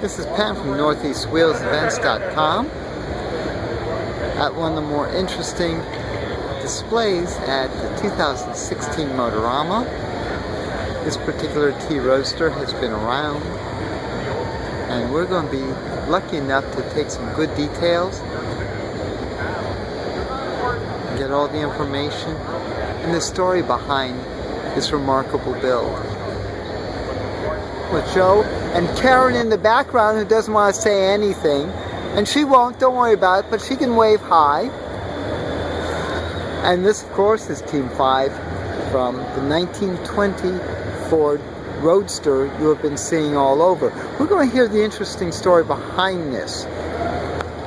This is Pam from NortheastWheelsEvents.com at one of the more interesting displays at the 2016 Motorama. This particular T Roadster has been around, and we're going to be lucky enough to take some good details, get all the information and the story behind this remarkable build. With Joe and Karen in the background, who doesn't want to say anything, and she won't, don't worry about it, but she can wave hi. And this, of course, is Team 5 from the 1920 Ford Roadster you have been seeing all over. We're going to hear the interesting story behind this.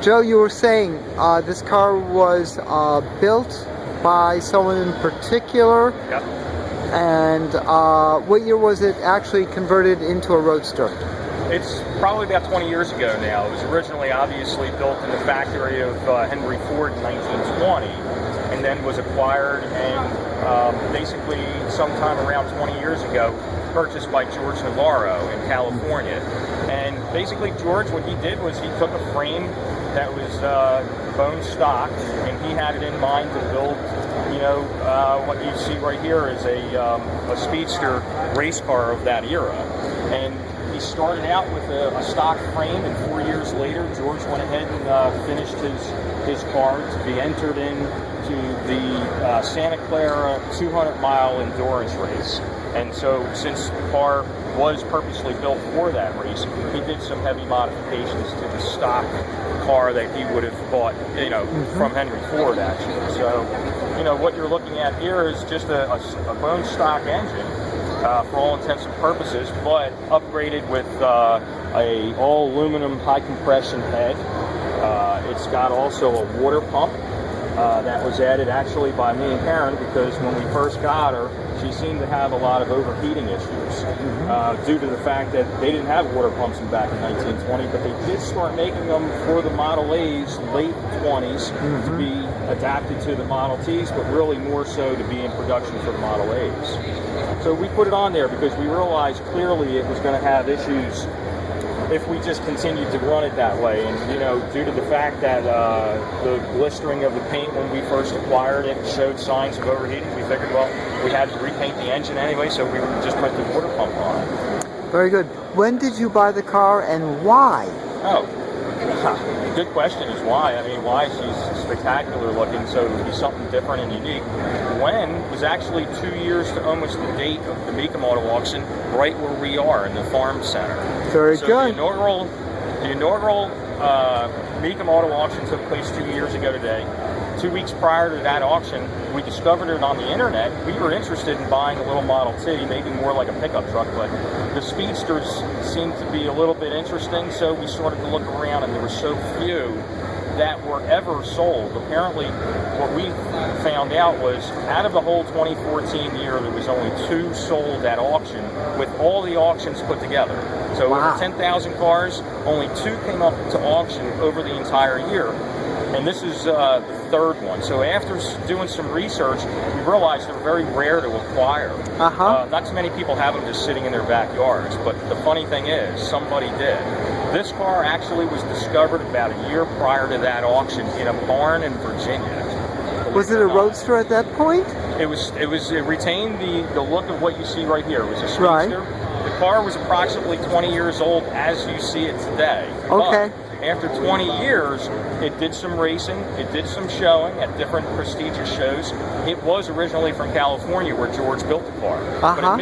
Joe, you were saying this car was built by someone in particular. Yep. And what year was it actually converted into a Roadster? It's probably about 20 years ago now. It was originally obviously built in the factory of Henry Ford in 1920, and then was acquired and basically sometime around 20 years ago purchased by George Navarro in California. And basically George, what he did was he took a frame that was bone stock, and he had it in mind to build, you know, what you see right here is a Speedster race car of that era. And he started out with a stock frame, and 4 years later George went ahead and finished his car to be entered into the Santa Clara 200-mile endurance race. And so since the car was purposely built for that race, he did some heavy modifications to the stock car that he would have bought, you know, from Henry Ford actually. So, you know, what you're looking at here is just a bone stock engine for all intents and purposes, but upgraded with a all aluminum high compression head. It's got also a water pump that was added actually by me and Karen, because when we first got her, she seemed to have a lot of overheating issues due to the fact that they didn't have water pumps back in 1920, but they did start making them for the Model A's late 20s to be adapted to the Model T's, but really more so to be in production for the Model A's. So we put it on there because we realized clearly it was going to have issues if we just continued to run it that way. And, you know, due to the fact that the blistering of the paint when we first acquired it showed signs of overheating, we figured, well, we had to repaint the engine anyway, so we would just put the water pump on. Very good. When did you buy the car and why? Oh, good question is why. I mean, why? She's spectacular looking, so it would be something different and unique. When was actually 2 years to almost the date of the Mecum Auto Auction, right where we are in the Farm Center. Very good. The inaugural Mecum Auto Auction took place 2 years ago today. 2 weeks prior to that auction, we discovered it on the internet. We were interested in buying a little Model T, maybe more like a pickup truck, but the Speedsters seemed to be a little bit interesting, so we started to look around, and there were so few that were ever sold. Apparently, what we found out was out of the whole 2014 year, there was only 2 sold at auction with all the auctions put together. So wow. Over 10,000 cars, only 2 came up to auction over the entire year. And this is the third one. So after doing some research, we realized they're very rare to acquire. Not too many people have them just sitting in their backyards. But the funny thing is, somebody did. This car actually was discovered about a year prior to that auction in a barn in Virginia. Was it a Roadster at that point? It retained the look of what you see right here. It was a Speedster. Right. The car was approximately 20 years old as you see it today. Okay. But after 20 years, it did some racing, it did some showing at different prestigious shows. It was originally from California, where George built the car. But it's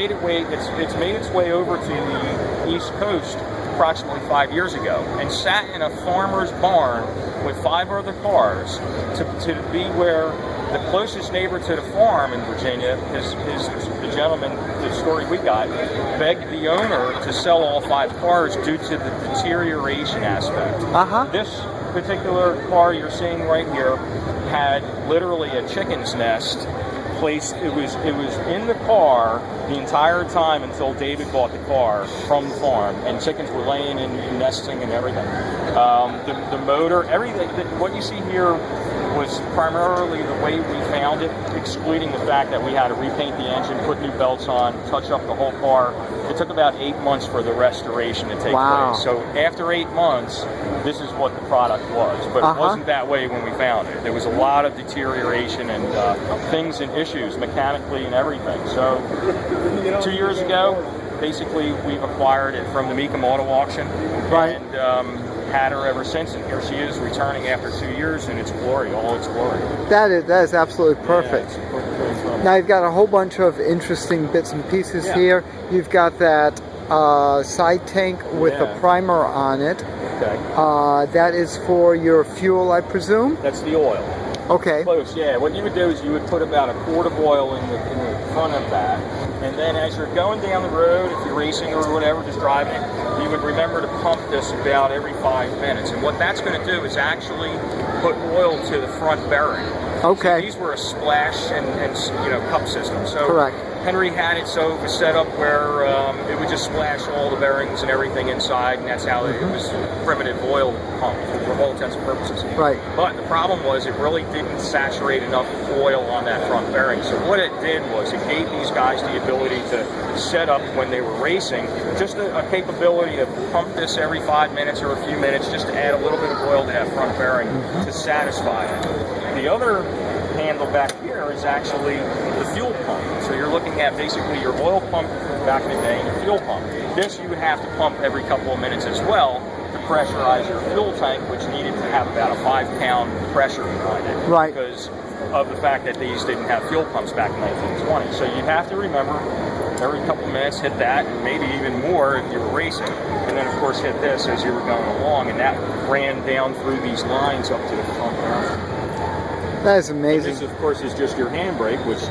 made its way over to the East Coast approximately 5 years ago, and sat in a farmer's barn with 5 other cars to be where the closest neighbor to the farm in Virginia, the gentleman, the story we got, begged the owner to sell all 5 cars due to the deterioration aspect. This particular car you're seeing right here had literally a chicken's nest placed. It was in the car the entire time until David bought the car from the farm, and chickens were laying and nesting and everything. The motor, everything, what you see here was primarily the way we found it, excluding the fact that we had to repaint the engine, put new belts on, touch up the whole car. It took about 8 months for the restoration to take place. So after 8 months, this is what the product was. But it wasn't that way when we found it. There was a lot of deterioration and things and issues mechanically and everything. So 2 years ago, basically we've acquired it from the Mecum Auto Auction. And had her ever since, and here she is returning after 2 years in its glory, all its glory. That is absolutely perfect. Yeah, now you've got a whole bunch of interesting bits and pieces here. You've got that side tank with a primer on it. Okay. That is for your fuel, I presume? That's the oil. Okay. Close, yeah. What you would do is you would put about a quart of oil in the front of that, and then as you're going down the road, if you're racing or whatever, just driving, you would remember to pump this about every 5 minutes. And what that's going to do is actually put oil to the front bearing. Okay. So these were a splash and cup system. So correct. Henry had it so it was set up where it would just splash all the bearings and everything inside, and that's how it was a primitive oil pump for all intents and purposes. Right. But the problem was it really didn't saturate enough oil on that front bearing. So what it did was it gave these guys the ability to set up when they were racing, just a capability to pump this every 5 minutes or a few minutes, just to add a little bit of oil to that front bearing to satisfy it. The other handle back here is actually the fuel pump. So you're looking at basically your oil pump back in the day and your fuel pump. This you would have to pump every couple of minutes as well to pressurize your fuel tank, which needed to have about a 5-pound pressure behind it. Right. Because of the fact that these didn't have fuel pumps back in 1920. So you have to remember every couple of minutes hit that, and maybe even more if you were racing. And then of course hit this as you were going along, and that ran down through these lines up to the front bearing. That is amazing. And this, of course, is just your handbrake, which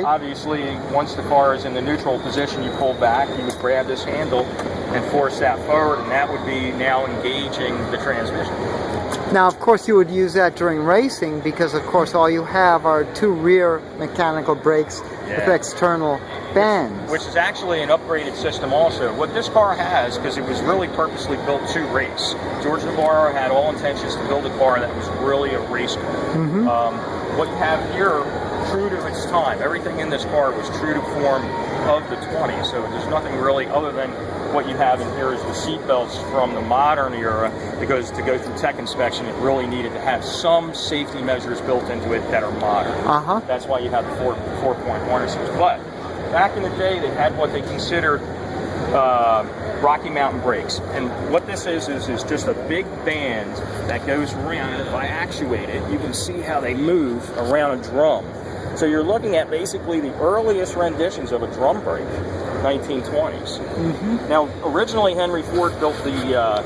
obviously, once the car is in the neutral position, you pull back, you would grab this handle and force that forward, and that would be now engaging the transmission. Now, of course, you would use that during racing because, of course, all you have are 2 rear mechanical brakes with external bands. Which is actually an upgraded system also. What this car has, because it was really purposely built to race. George Navarro had all intentions to build a car that was really a race car. What you have here, true to its time, everything in this car was true to form of the 20s, so there's nothing really other than what you have in here is the seat belts from the modern era, because to go through tech inspection it really needed to have some safety measures built into it that are modern. That's why you have the 4-point harnesses. But back in the day they had what they considered Rocky Mountain brakes, and what this is just a big band that goes around, and if I actuate it you can see how they move around a drum. So you're looking at basically the earliest renditions of a drum brake, 1920s. Now, originally Henry Ford built the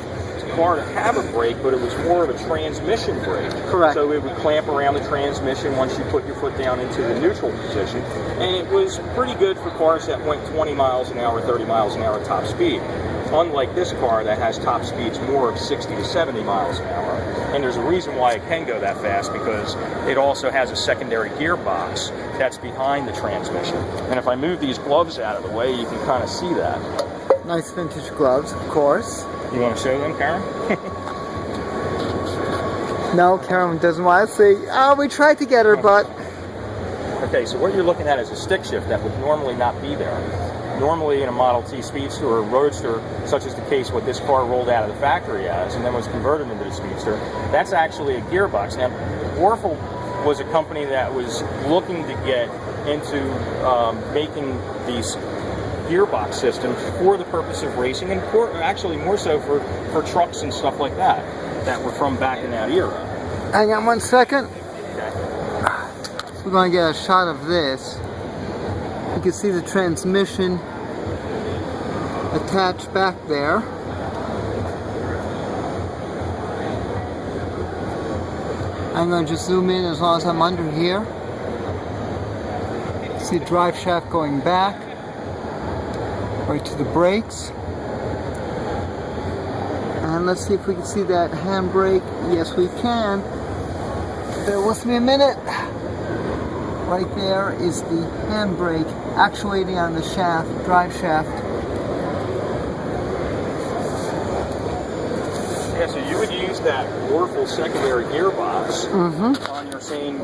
car to have a brake, but it was more of a transmission brake. Correct. So it would clamp around the transmission once you put your foot down into the neutral position, and it was pretty good for cars that went 20 miles an hour, 30 miles an hour top speed. Unlike this car that has top speeds more of 60 to 70 miles an hour. And there's a reason why it can go that fast, because it also has a secondary gearbox that's behind the transmission. And if I move these gloves out of the way, you can kind of see that. Nice vintage gloves, of course. You want to show them, Karen? No, Karen doesn't want to see. Oh, we tried to get her, but... Okay, so what you're looking at is a stick shift that would normally not be there. Normally in a Model T Speedster or a Roadster, such as the case what this car rolled out of the factory as and then was converted into the Speedster, that's actually a gearbox. Now, Warfel was a company that was looking to get into making these gearbox systems for the purpose of racing, and actually more so for trucks and stuff like that were from back in that era. Hang on 1 second. Okay. We're going to get a shot of this. You can see the transmission attached back there. I'm going to just zoom in as long as I'm under here. See the drive shaft going back, right to the brakes. And let's see if we can see that handbrake. Yes, we can. Bear with me a minute. Right there is the handbrake actuating on the shaft, drive shaft. Yeah, so you would use that Warfel secondary gearbox on your same,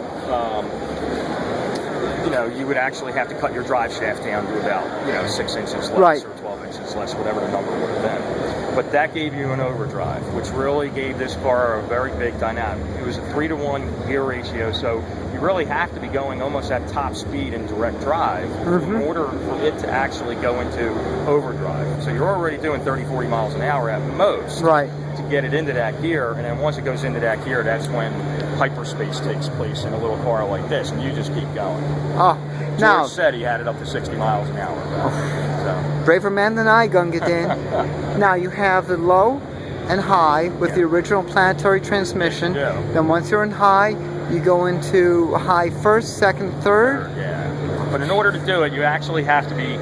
you would actually have to cut your drive shaft down to about, 6 inches less or 12 inches less whatever the number would have been. But that gave you an overdrive, which really gave this car a very big dynamic. It was a 3-to-1 gear ratio, so you really have to be going almost at top speed in direct drive in order for it to actually go into overdrive. So you're already doing 30, 40 miles an hour at most to get it into that gear, and then once it goes into that gear, that's when hyperspace takes place in a little car like this, and you just keep going. George said he had it up to 60 miles an hour. So. Braver man than I, Gungadin. Now you have the low and high with the original planetary transmission. Then once you're in high, you go into high first, second, third. But in order to do it, you actually have to be,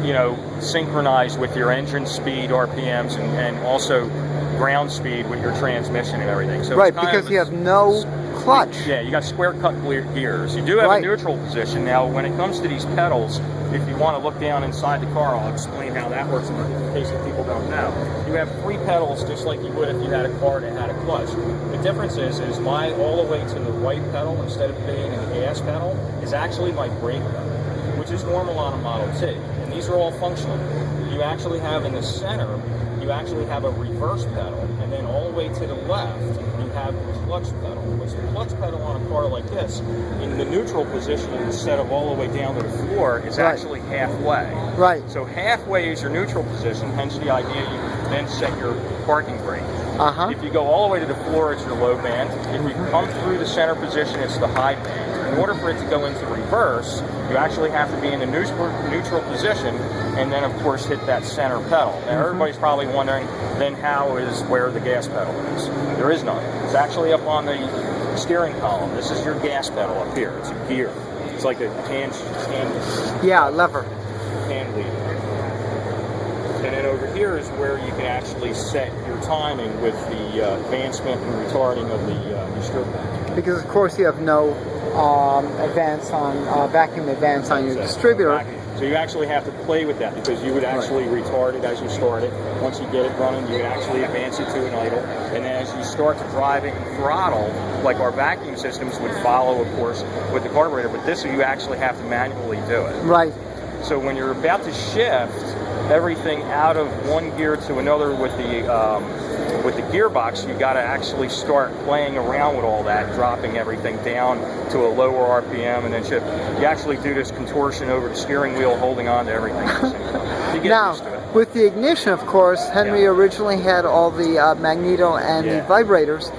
you know, synchronized with your engine speed, RPMs, and also ground speed with your transmission and everything. So because you have no clutch. Yeah, you got square cut gears. You do have a neutral position. Now, when it comes to these pedals, if you want to look down inside the car, I'll explain how that works in case if people don't know. You have 3 pedals just like you would if you had a car that had a clutch. The difference is my all the way to the right pedal, instead of being in the gas pedal, is actually my brake pedal, which is normal on a Model T. And these are all functional. You actually have in the center, you actually have a reverse pedal, and then all the way to the left, you have the clutch pedal. Which the clutch pedal on a car like this, in the neutral position instead of all the way down to the floor, is actually halfway. So halfway is your neutral position, hence the idea you then set your parking brake. If you go all the way to the floor, it's your low band. If you come through the center position, it's the high band. In order for it to go into reverse, you actually have to be in the neutral position, and then of course hit that center pedal. Now everybody's probably wondering, then how is where the gas pedal is? There is none. It's actually up on the steering column. This is your gas pedal up here. It's a gear. It's like a hand lever. Hand lever. And then over here is where you can actually set your timing with the advancement and retarding of the stroke back. Because of course you have no vacuum advance on your distributor. So you actually have to play with that, because you would actually retard it as you start it. Once you get it running, you would actually advance it to an idle. And then as you start to drive it and throttle, like our vacuum systems would follow, of course, with the carburetor, but this you actually have to manually do it. So when you're about to shift everything out of one gear to another with the gearbox, you got to actually start playing around with all that, dropping everything down to a lower RPM, and then shift. You actually do this contortion over the steering wheel, holding on to everything. You get used to it. With the ignition, of course, Henry originally had all the magneto and the vibrators.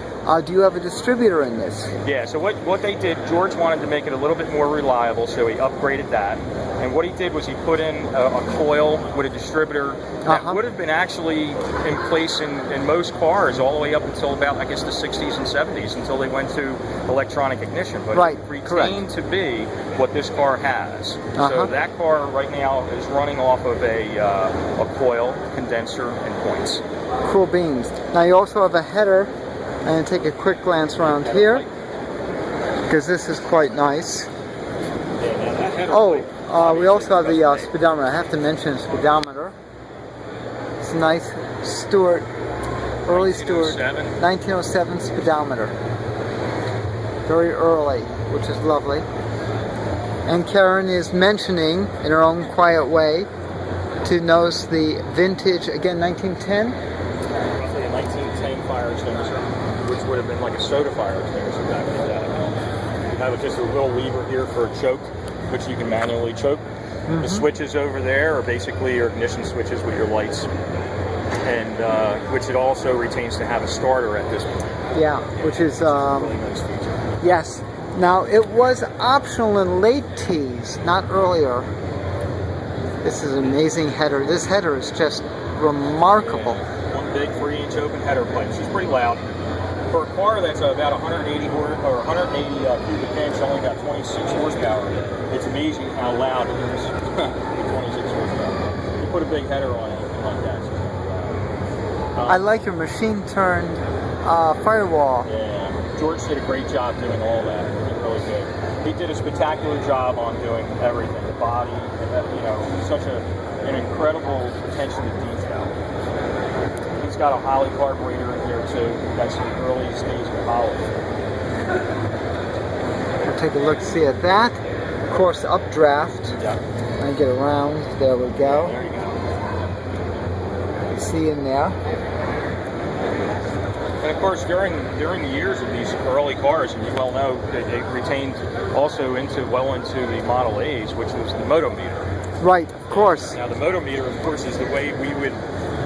Do you have a distributor in this? Yeah, so what they did, George wanted to make it a little bit more reliable, so he upgraded that. And what he did was he put in a coil with a distributor that would have been actually in place in most cars all the way up until about, I guess, the 60s and 70s, until they went to electronic ignition. But it retained to be what this car has. So that car right now is running off of a coil, condenser, and points. Cool beans. Now you also have a header. And take a quick glance around here, because this is quite nice. We also have the speedometer. I have to mention the speedometer. It's a nice Stewart, early Stewart, 1907 speedometer. Very early, which is lovely. And Karen is mentioning, in her own quiet way, to notice the vintage, again, 1910? Roughly a 1910 fire extinguisher, which would have been like a soda fire extinguisher back in the day. You have just a little lever here for a choke, which you can manually choke. The switches over there are basically your ignition switches with your lights, and which it also retains to have a starter at this point. Yeah, which is a really nice feature. Yes. Now it was optional in late T's, not earlier. This is an amazing header. This header is just remarkable. Yeah, one big 3-inch open header plate. She's pretty loud. For a car that's about 180 cubic inch, only got 26 horsepower, it's amazing how loud it is. 26 horsepower. You put a big header on anything like that, it's just loud. I like your machine-turned firewall. Yeah, George did a great job doing all that. He really did. He did a spectacular job on doing everything. The body, such an incredible attention to detail. He's got a Holly carburetor in here too. That's the early stage of Holly. We'll take a look, see at that. Of course, updraft. Yeah. And get around. There we go. There you go. see in there. And of course, during the years of these early cars, and you well know, they retained also well into the Model A's, which was the motometer. Right, of course. Now the motometer, of course, is the way we would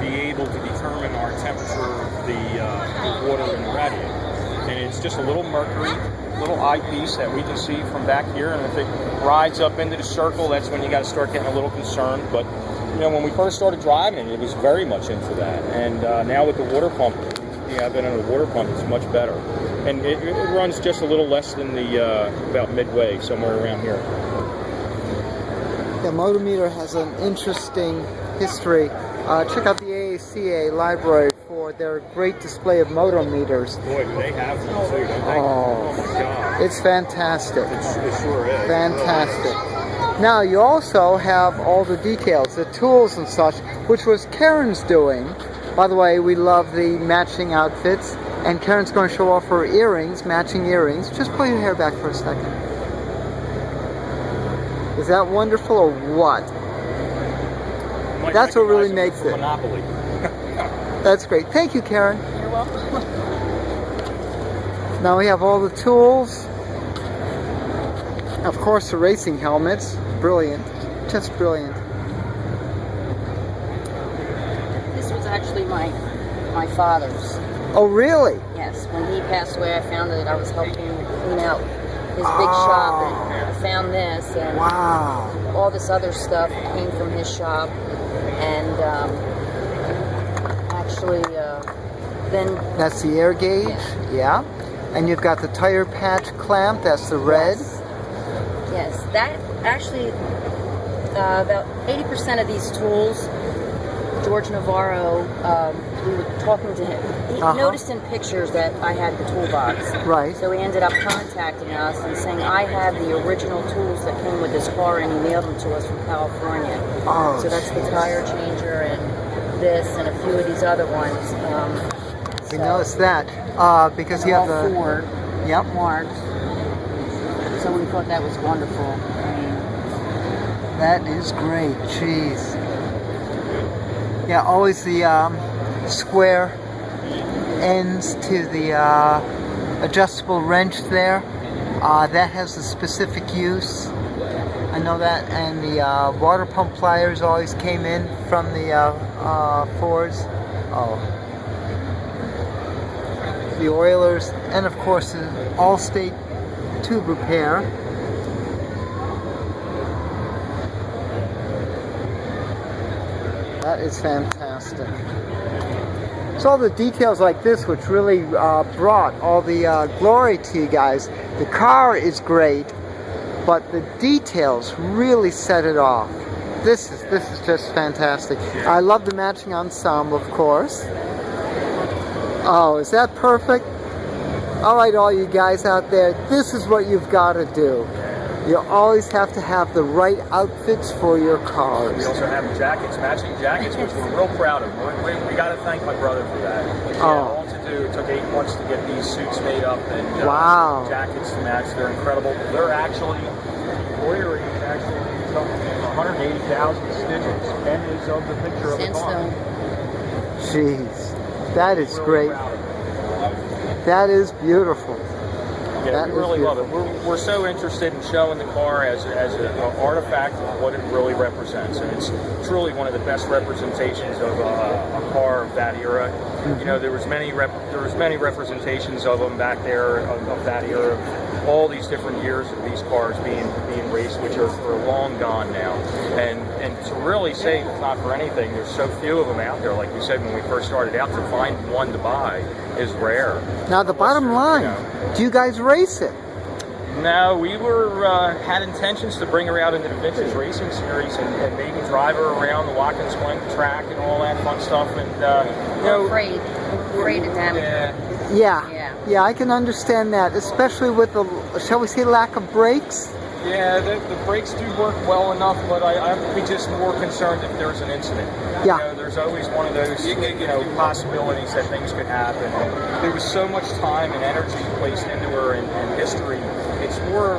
be able to determine our temperature of the water in the radiator. And it's just a little mercury, little eyepiece that we can see from back here. And if it rides up into the circle, that's when you got to start getting a little concerned. But you know, when we first started driving, it was very much into that. And now with the water pump, I've been on a water pump, it's much better. And it runs just a little less than the about midway, somewhere around here. The motometer has an interesting history. Check out the AACA library for their great display of motometers. Boy, do they have them too, don't they? Oh my God. It's fantastic. It sure is. Fantastic. Now you also have all the details, the tools and such, which was Karen's doing. By the way, we love the matching outfits, and Karen's going to show off her earrings, matching earrings. Just pull your hair back for a second. Is that wonderful or what? That's what really makes it. Monopoly. That's great. Thank you, Karen. You're welcome. Now we have all the tools. Of course, the racing helmets. Brilliant. Just brilliant. This was actually my father's. Oh, really? Yes. When he passed away, I found that I was helping clean out his big shop, and I found this, and wow, all this other stuff came from his shop, and actually then... That's the air gauge, yeah. And you've got the tire patch clamp, that's the red. Yes, that actually, about 80% of these tools, George Navarro, we were talking to him. He noticed in pictures that I had the toolbox. Right. So he ended up contacting us and saying, I have the original tools that came with this car, and he mailed them to us from California. Oh, so that's the tire changer and this and a few of these other ones. We noticed that because you have the... Ford marked. So we thought that was wonderful. I mean, that is great. Jeez. Yeah, always the square ends to the adjustable wrench there. That has a specific use. I know that. And the water pump pliers always came in from the Fords. Oh. The oilers, and of course the Allstate tube repair. That is fantastic. It's all the details like this which really brought all the glory to you guys. The car is great, but the details really set it off. This is just fantastic. I love the matching ensemble, of course. Oh, is that perfect? All right, all you guys out there, this is what you've got to do. You always have to have the right outfits for your cars. We also have jackets, matching jackets, which we're real proud of. We got to thank my brother for that. All to do. It took 8 months to get these suits made up and jackets to match. They're incredible. They're actually, embroidery is actually something 180,000 stitches, and is of the picture of the car. Jeez. That is great. That is beautiful. Yeah, we really love it. We're so interested in showing the car as an artifact of what it really represents, and it's truly one of the best representations of a car of that era. You know, there was many representations of them back there of that era. All these different years of these cars being raced, which are long gone now, and to really say, not for anything, there's so few of them out there. Like we said when we first started out, to find one to buy is rare. Now the bottom line, do you guys race it? No, we had intentions to bring her out into the vintage racing series and maybe drive her around the Watkins Glen track and all that fun stuff. And you know, afraid to damage her. Yeah, I can understand that, especially with the, shall we say, lack of brakes. Yeah, the brakes do work well enough, but I'd be just more concerned if there's an incident. Yeah. You know, there's always one of those, possibilities that things could happen. And there was so much time and energy placed into her and history. It's more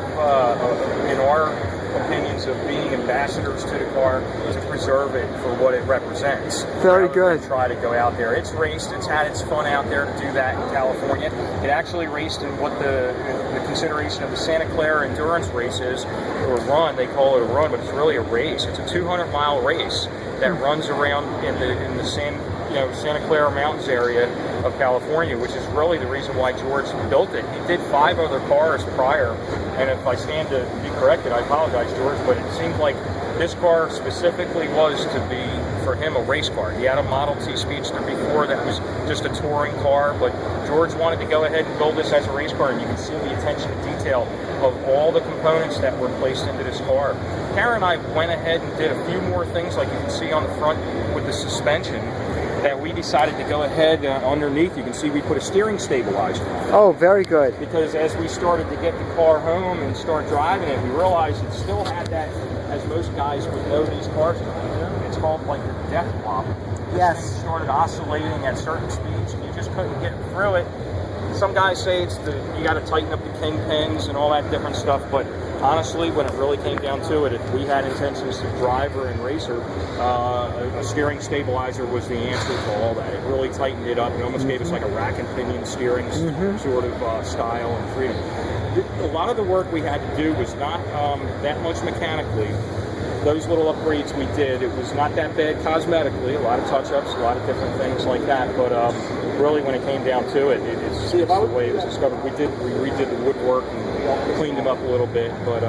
in our opinions of being ambassadors to the car to preserve it for what it represents. Very rather good. than try to go out there. It's raced. It's had its fun out there to do that in California. It actually raced in what the consideration of the Santa Clara endurance race is, or run. They call it a run, but it's really a race. It's a 200-mile race that runs around in the Santa Clara Mountains area of California, which is really the reason why George built it. He did 5 other cars prior, and if I stand to be corrected, I apologize, George, but it seemed like this car specifically was to be, for him, a race car. He had a Model T Speedster before that was just a touring car, but George wanted to go ahead and build this as a race car, and you can see the attention to detail of all the components that were placed into this car. Karen and I went ahead and did a few more things, like you can see on the front with the suspension, that we decided to go ahead underneath. You can see we put a steering stabilizer on it. Oh, very good. Because as we started to get the car home and start driving it, we realized it still had that, as most guys would know these cars, it's called like the death pop. Yes. This thing started oscillating at certain speeds and you just couldn't get through it. Some guys say it's you got to tighten up the kingpins and all that different stuff, but honestly, when it really came down to it, if we had intentions to driver and racer, a steering stabilizer was the answer to all that. It really tightened it up. It almost gave us like a rack and pinion steering sort of style and freedom. A lot of the work we had to do was not that much mechanically. Those little upgrades we did, it was not that bad cosmetically, a lot of touch-ups, a lot of different things like that, but really when it came down to it, it's the way it was discovered. We redid the woodwork and cleaned them up a little bit, but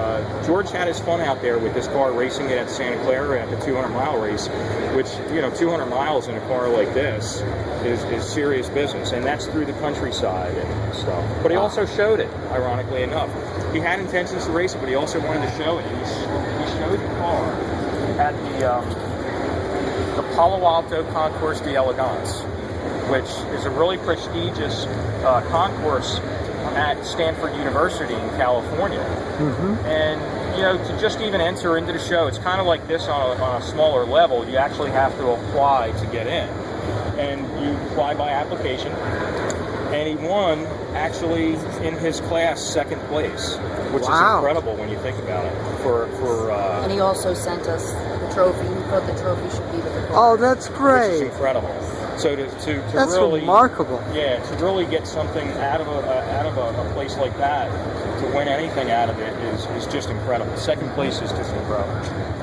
George had his fun out there with this car, racing it at Santa Clara at the 200-mile race, which, 200 miles in a car like this is serious business, and that's through the countryside and stuff. But he also showed it, ironically enough. He had intentions to race it, but he also wanted to show it. He showed the car at the Palo Alto Concours d'Elegance, which is a really prestigious concourse at Stanford University in California. And to just even enter into the show, it's kind of like this on a smaller level. You actually have to apply to get in, and you apply by application. And he won, actually, in his class, 2nd place, which is incredible when you think about it. And he also sent us the trophy. He thought the trophy should be with the car. Oh, that's great. Which is incredible. So to that's really remarkable. Yeah, to really get something out of a place like that, to win anything out of it is just incredible. 2nd place is just incredible.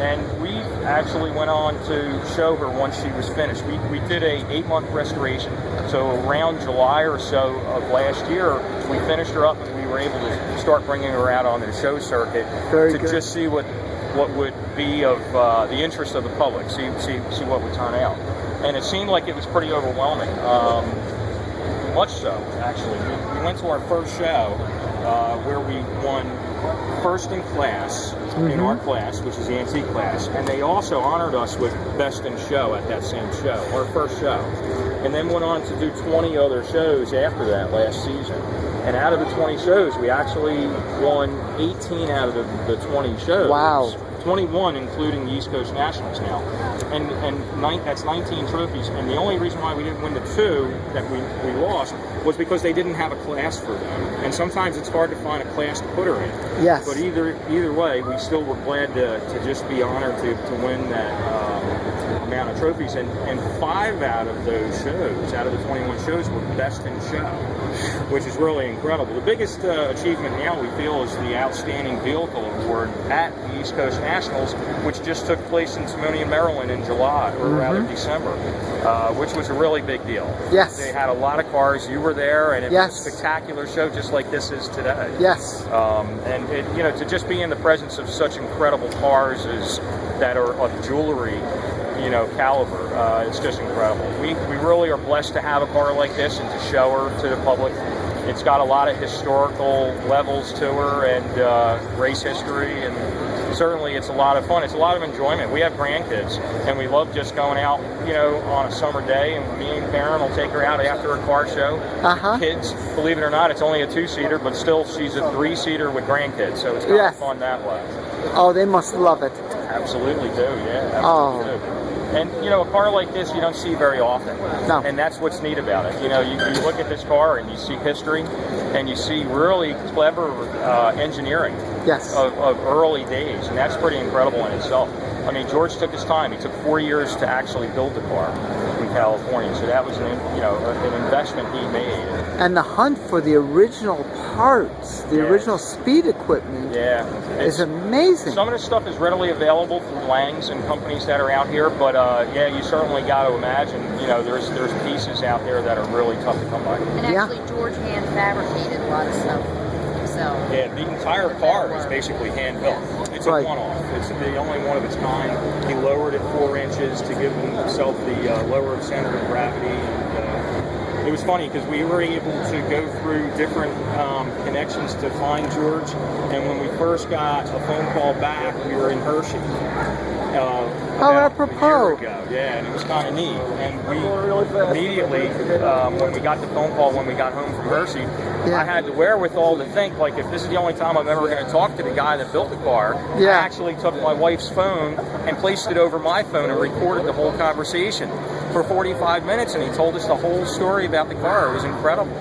And we actually went on to show her once she was finished. We did a 8-month restoration. So around July or so of last year, we finished her up and we were able to start bringing her out on the show circuit just see what would be of the interest of the public, see what would turn out. And it seemed like it was pretty overwhelming, much so, actually. We went to our first show where we won first in class, in our class, which is the antique class, and they also honored us with best in show at that same show, our first show. And then went on to do 20 other shows after that last season. And out of the 20 shows, we actually won 18 out of the 20 shows. Wow. 21, including the East Coast Nationals now. And that's 19 trophies. And the only reason why we didn't win the 2 that we lost was because they didn't have a class for them. And sometimes it's hard to find a class to put her in. Yes. But either way, we still were glad to just be honored to win that amount of trophies. And 5 out of those shows, out of the 21 shows, were best in show, which is really incredible. The biggest achievement now, we feel, is the Outstanding Vehicle Award at the East Coast Nationals, which just took place in Timonium, Maryland in July, or rather December, which was a really big deal. Yes. They had a lot of cars. You were there, and it was a spectacular show, just like this is today. Yes. And to just be in the presence of such incredible cars that are of jewelry, caliber, it's just incredible. We really are blessed to have a car like this and to show her to the public. It's got a lot of historical levels to her and race history, and certainly it's a lot of fun. It's a lot of enjoyment. We have grandkids, and we love just going out, on a summer day, and me and Karen will take her out after a car show. Kids, believe it or not, it's only a 2-seater, but still she's a 3-seater with grandkids, so it's kind of fun that way. Oh, they must love it. Absolutely do, yeah. Absolutely do. And, a car like this you don't see very often. No. And that's what's neat about it. You look at this car and you see history and you see really clever engineering. Yes. of early days, and that's pretty incredible in itself. I mean, George took his time. He took 4 years to actually build the car in California, so that was an investment he made. And the hunt for the original parts, the original speed equipment, is amazing. Some of this stuff is readily available through Langs and companies that are out here, but yeah, you certainly got to imagine, there's pieces out there that are really tough to come by. And actually, George hand fabricated a lot of stuff himself. Yeah, the entire car is basically hand built. It's a one-off. It's the only one of its kind. He lowered it 4 inches to give himself the lower center of gravity. And it was funny because we were able to go through different connections to find George. And when we first got a phone call back, we were in Hershey. Apropos. A year ago. Yeah, and it was kind of neat. And we immediately, when we got the phone call when we got home from Hershey, I had the wherewithal to think, like, if this is the only time I'm ever going to talk to the guy that built the car, I actually took my wife's phone and placed it over my phone and recorded the whole conversation for 45 minutes, and he told us the whole story about the car. It was incredible.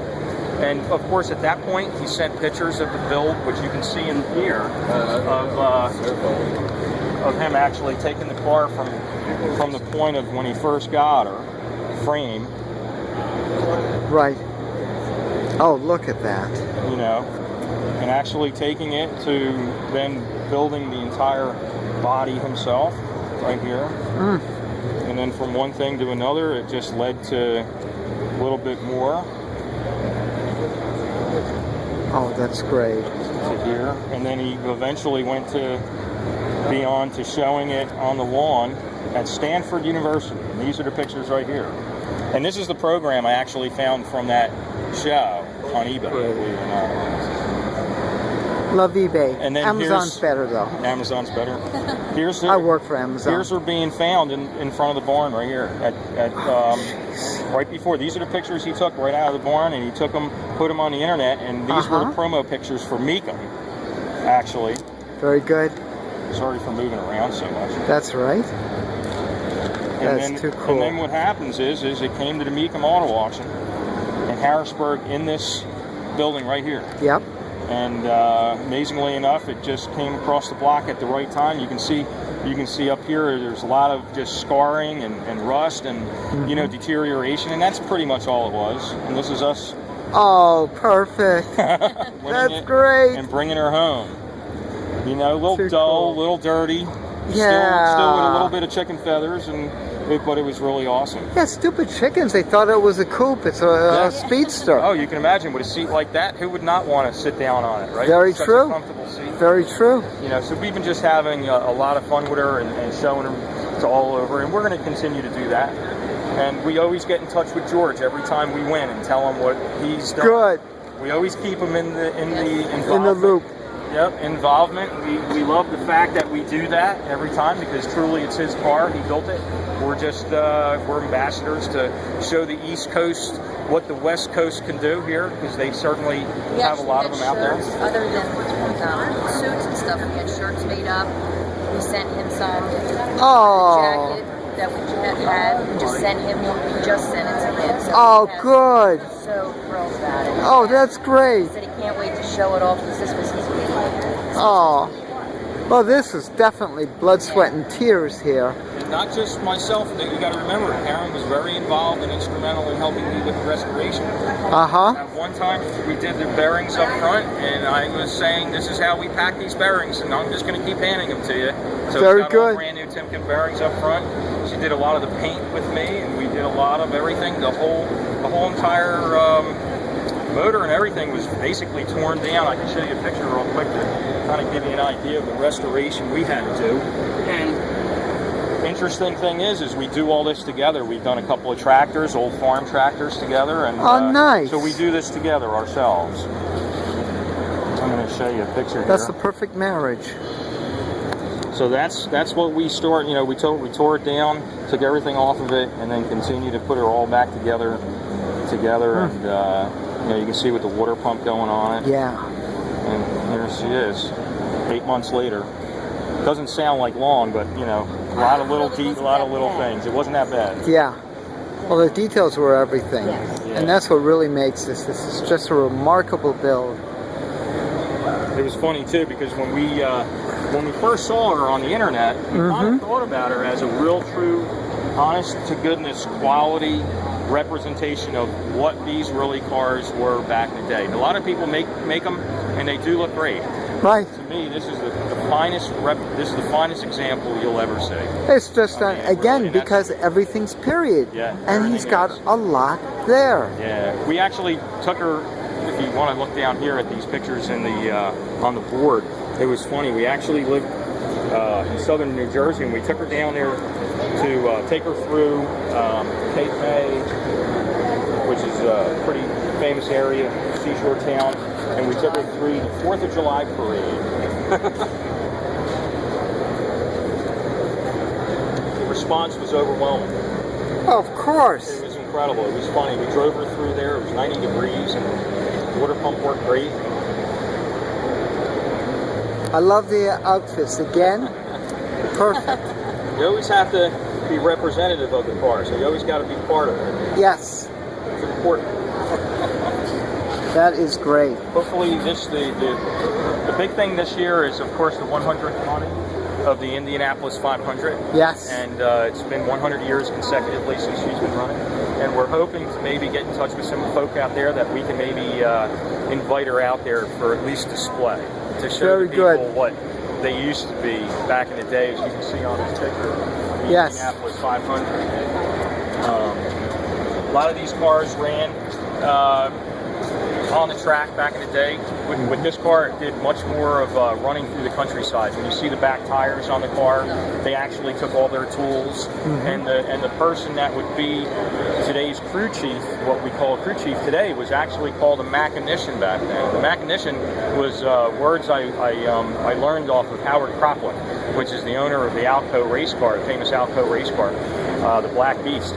And of course, at that point, he sent pictures of the build, which you can see in here, of him actually taking the car from the point of when he first got her frame. Right. Oh, look at that. And actually taking it to then building the entire body himself right here. And then from one thing to another, it just led to a little bit more. Oh, that's great. To here. And then he eventually went beyond to showing it on the lawn at Stanford University. And these are the pictures right here. And this is the program I actually found from that show on eBay, believe it or not. Love eBay. And then Amazon's better, though. Amazon's better. I work for Amazon. Here's her being found in front of the barn right here. Right before. These are the pictures he took right out of the barn, and he took them, put them on the internet, and these were the promo pictures for Mecum, actually. Very good. Sorry for moving around so much. That's right. That's too cool. And then what happens is it came to the Mecum Auto Auction in Harrisburg in this building right here. Yep. And amazingly enough, it just came across the block at the right time. You can see up here there's a lot of just scarring and rust and deterioration, and that's pretty much all it was. And this is us. Oh, perfect. That's great. And bringing her home. A little dull, a little dirty. Yeah. Still with a little bit of chicken feathers, but it was really awesome. Yeah, stupid chickens. They thought it was a coupe. It's a Speedster. Oh, you can imagine with a seat like that, who would not want to sit down on it, right? Very true. Such a comfortable seat. Very true. So we've been just having a lot of fun with her and showing her to all over, and we're going to continue to do that. And we always get in touch with George every time we win and tell him what he's done. Good. We always keep him in the loop. Yep, involvement. We love the fact that we do that every time because truly it's his car. He built it. We're just we're ambassadors to show the East Coast what the West Coast can do here because they certainly have a lot of them out there. Other than suits and stuff, we had shirts made up. We sent him some jacket that we had. We just sent him one. We just sent it to him. So good. So thrilled about it. Oh, that's great. He said he can't wait to show it off because this was his baby. Oh. Well, this is definitely blood, sweat, and tears here. And not just myself. You got to remember, Karen was very involved and instrumental in helping me with the restoration. At one time, we did the bearings up front, and I was saying, this is how we pack these bearings, and I'm just going to keep handing them to you. So very it's got good. All brand new Timken bearings up front. She did a lot of the paint with me, and we did a lot of everything. The whole entire motor and everything was basically torn down. I can show you a picture real quick to kind of give you an idea of the restoration we had to do. And interesting thing is we do all this together. We've done a couple of tractors, old farm tractors together, and nice. So we do this together ourselves. I'm going to show you a picture here. That's the perfect marriage. So that's what we stored. We tore it down, took everything off of it, and then continue to put it all back together, and you can see with the water pump going on it. Yeah. And here she is, 8 months later. Doesn't sound like long, but a lot of little things. It wasn't that bad. Yeah. Well, the details were everything, yes. And that's what really makes this. This is just a remarkable build. It was funny too because when we first saw her on the internet, we kind of thought about her as a real, true, honest to goodness quality representation of what these really cars were back in the day. And a lot of people make them, and they do look great. Right. To me, this is the finest example you'll ever see. It's just again really, because everything's period. Yeah. And he's got a lot there. Yeah. We actually took her. If you want to look down here at these pictures in the on the board, it was funny. We actually lived in southern New Jersey, and we took her down there to take her through Cape May, which is a pretty famous area, seashore town, and we took her through the 4th of July parade. The response was overwhelming. Of course. It was incredible. It was funny. We drove her through there. It was 90 degrees, and the water pump worked great. I love the outfits. Again, perfect. You always have to be representative of the car, so you always got to be part of it. Yes. It's important. That is great. Hopefully, the big thing this year is, of course, the 100th running of the Indianapolis 500. Yes. And it's been 100 years consecutively since she's been running. And we're hoping to maybe get in touch with some folk out there that we can maybe invite her out there for at least display to show the people what they used to be back in the day, as you can see on this picture. The Indianapolis 500. A lot of these cars ran on the track back in the day. With this car, it did much more of running through the countryside. When you see the back tires on the car, they actually took all their tools, and the person that would be today's crew chief, what we call a crew chief today, was actually called a mechanician back then. The mechanician was words I learned off of Howard Cropland, which is the owner of the Alco race car, the famous Alco race car, the Black Beast.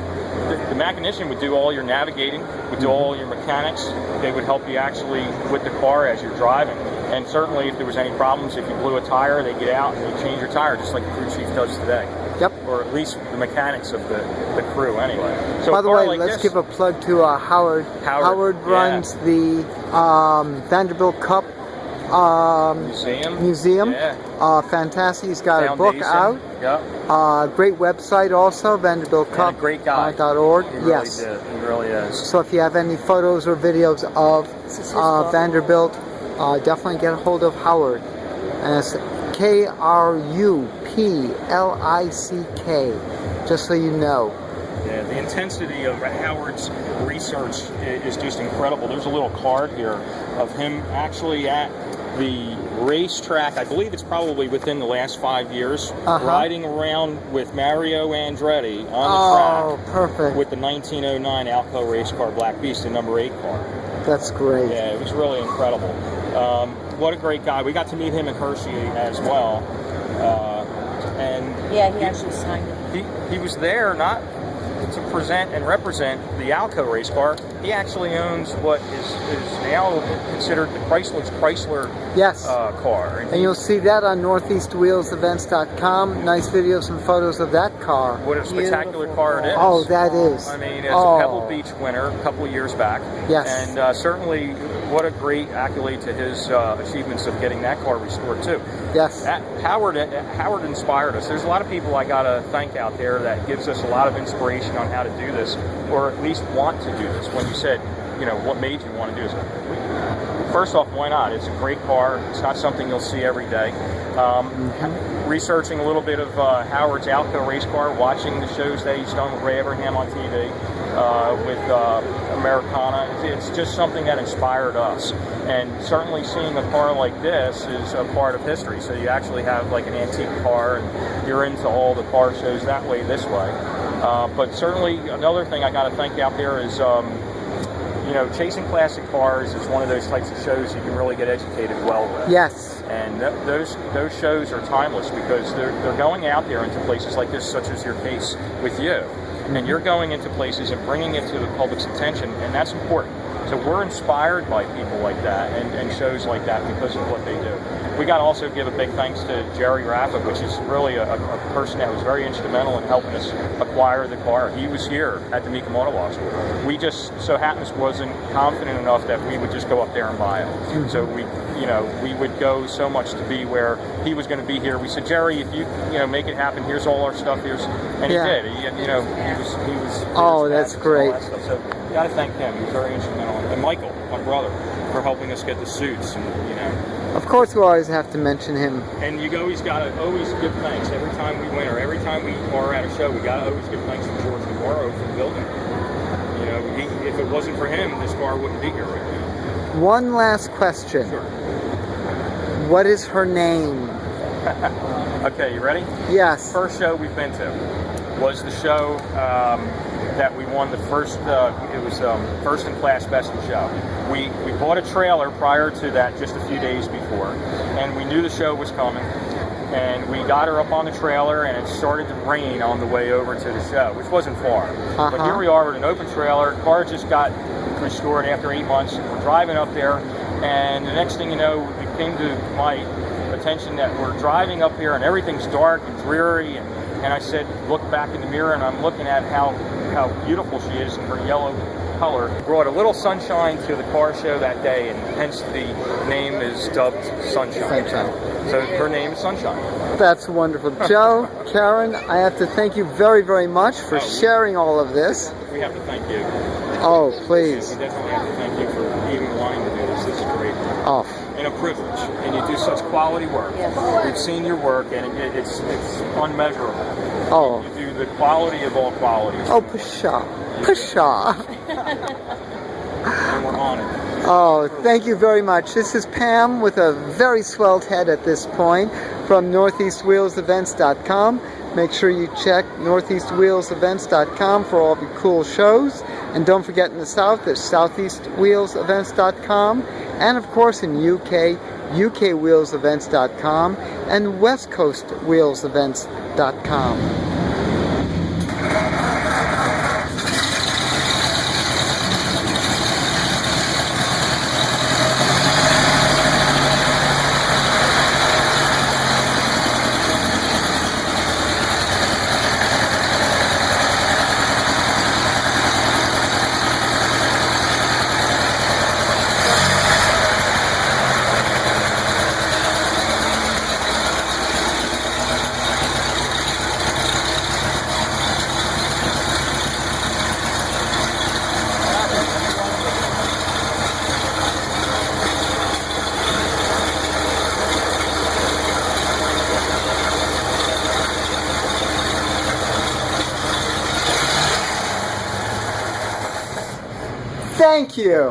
The mechanician would do all your navigating, would do all your mechanics. They would help you actually with the car as you're driving. And certainly if there was any problems, if you blew a tire, they'd get out and they'd change your tire just like the crew chief does today. Yep. Or at least the mechanics of the crew anyway. So by the way, like let's give a plug to Howard. Howard runs the Vanderbilt Cup Museum. Yeah. Fantastic. He's got Foundation. a book out. Yep. Great website also, VanderbiltCup.org. Great guy. Yes. He really is. So if you have any photos or videos of Vanderbilt, definitely get a hold of Howard. And it's K-R-U-P-L-I-C-K, just so you know. Yeah, the intensity of Howard's research is just incredible. There's a little card here of him actually at the racetrack. I believe it's probably within the last 5 years, riding around with Mario Andretti on the track. Oh, perfect. With the 1909 Alco race car Black Beast, the number 8 car. That's great. Yeah, it was really incredible. What a great guy. We got to meet him in Hershey as well. And yeah, he actually signed it. He was there not to present and represent the Alco race car. He actually owns what is now considered the Chrysler car. And you'll see that on northeastwheelsevents.com. Nice videos and photos of that car. What a spectacular car it is. Oh, that is. I mean, it's a Pebble Beach winner a couple of years back. Yes. And certainly what a great accolade to his achievements of getting that car restored too. Yes. Howard inspired us. There's a lot of people I got to thank out there that gives us a lot of inspiration on how to do this, or at least want to do this. When you said, you know, what made you want to do this? First off, why not? It's a great car. It's not something you'll see every day. Researching a little bit of Howard's Alco race car, watching the shows that he's done with Ray Abraham on TV, with Americana. It's just something that inspired us. And certainly seeing a car like this is a part of history. So you actually have like an antique car, and you're into all the car shows that way, this way. But certainly another thing I got to thank out there is, you know, Chasing Classic Cars is one of those types of shows you can really get educated well with. Yes. And those shows are timeless because they're going out there into places like this, such as your case with you. And you're going into places and bringing it to the public's attention, and that's important. So we're inspired by people like that and shows like that because of what they do. we got to also give a big thanks to Jerry Raffa, which is really a person that was very instrumental in helping us acquire the car. He was here at the Mecum Auto Auction. We just so happens wasn't confident enough that we would just go up there and buy it. So we would go so much to be where he was going to be here. We said, Jerry, if you make it happen, here's all our stuff. And he did. He was. Oh, that's great. So you got to thank him. He was very instrumental. And Michael, my brother, for helping us get the suits. Of course, we always have to mention him. And you always got to give thanks every time we win or every time we are at a show. We got to always give thanks to George Navarro for building it. If it wasn't for him, this car wouldn't be here right now. One last question. Sure. What is her name? Okay, you ready? Yes. First show we've been to was the show that we won the first. It was first in class best in show. We bought a trailer prior to that, just a few days before, and we knew the show was coming. And we got her up on the trailer, and it started to rain on the way over to the show, which wasn't far. But here we are with an open trailer. Car just got restored after 8 months. We're driving up there, and the next thing you know, it came to my attention that we're driving up here, and everything's dark and dreary. And I said, look back in the mirror, and I'm looking at how beautiful she is in her yellow color. Brought a little sunshine to the car show that day, and hence the name is dubbed Sunshine. So her name is Sunshine. That's wonderful. Joe, Karen, I have to thank you very, very much for sharing all of this. We have to thank you. Oh, please. We definitely have to thank you for even wanting to do this. This is great. Oh. And a privilege. And you do such quality work. Yes. We've seen your work, and it's unmeasurable. Oh. You do the quality of all qualities. Oh, pshaw. Pshaw. And we're honored. Oh, thank you very much. This is Pam with a very swelled head at this point from NortheastWheelsEvents.com. Make sure you check NortheastWheelsEvents.com for all the cool shows. And don't forget in the South, there's SoutheastWheelsEvents.com. And of course in UK, UKWheelsEvents.com and WestCoastWheelsEvents.com. Thank you.